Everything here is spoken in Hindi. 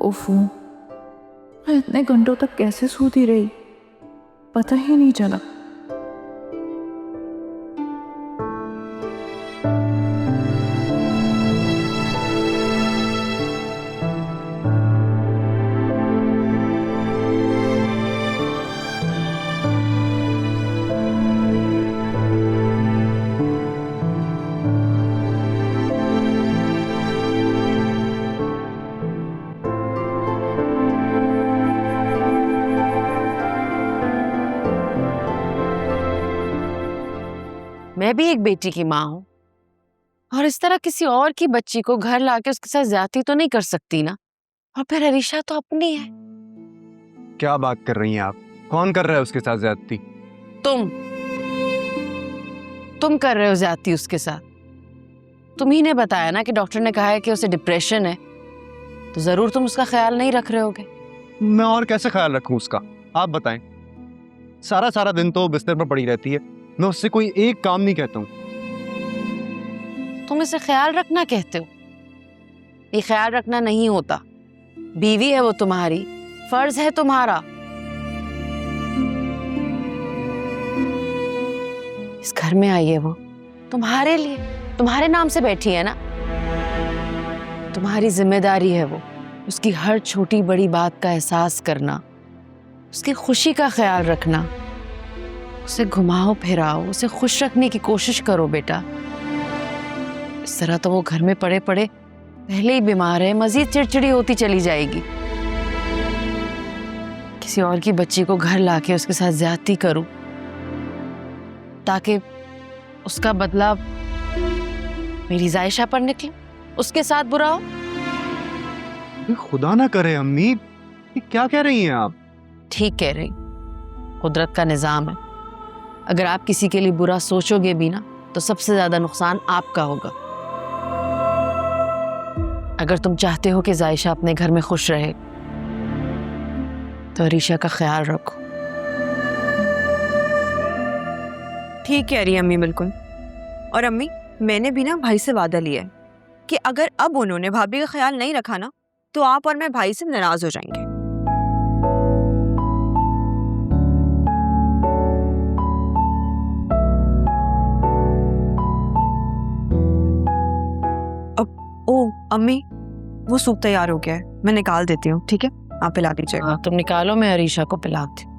उफ, मैं इतने घंटों तक कैसे सोती रही पता ही नहीं चला। मैं भी एक बेटी की माँ हूँ और इस तरह किसी और की बच्ची को घर लाके उसके साथ ज्यादती तो नहीं कर सकती ना। और फिर अरीशा तो अपनी है। क्या बात कर रही हैं आप? कौन कर रहा है उसके साथ ज्यादती? तुम कर रहे हो ज्यादती उसके साथ। तुम ही ने बताया ना कि डॉक्टर ने कहा है कि उसे डिप्रेशन है, तो जरूर तुम उसका ख्याल नहीं रख रहे होगे। मैं और कैसे ख्याल रखूं उसका, आप बताएं। सारा सारा दिन तो बिस्तर पर पड़ी रहती है, मैं उससे कोई एक काम नहीं कहता हूँ। तुम इसे ख्याल रखना कहते हो? ये ख्याल रखना नहीं होता। बीवी है वो तुम्हारी, फर्ज है तुम्हारा। इस घर में आई है वो तुम्हारे लिए, तुम्हारे नाम से बैठी है ना। तुम्हारी जिम्मेदारी है वो उसकी हर छोटी बड़ी बात का एहसास करना, उसकी खुशी का ख्याल रखना। उसे घुमाओ फिराओ, उसे खुश रखने की कोशिश करो बेटा। इस तरह तो वो घर में पड़े पड़े पहले ही बीमार है, मजीद चिड़चिड़ी होती चली जाएगी। किसी और की बच्ची को घर लाके उसके साथ ज्यादती करूं ताकि उसका बदला मेरी जायशा पर निकले, उसके साथ बुरा हो। खुदा ना करे अम्मी, ये क्या कह रही हैं आप? ठीक कह रही, कुदरत का निजाम है। अगर आप किसी के लिए बुरा सोचोगे भी ना तो सबसे ज्यादा नुकसान आपका होगा। अगर तुम चाहते हो कि जायशा अपने घर में खुश रहे तो अरीशा का ख्याल रखो। ठीक कह रही है अम्मी, बिल्कुल। और अम्मी, मैंने भी ना भाई से वादा लिया है कि अगर अब उन्होंने भाभी का ख्याल नहीं रखा ना तो आप और मैं भाई से नाराज हो जाएंगे। ओ अम्मी, वो सूप तैयार हो गया है, मैं निकाल देती हूँ। ठीक है, आप पिला दीजिएगा। हाँ, तुम निकालो, मैं अरीशा को पिलाती हूँ।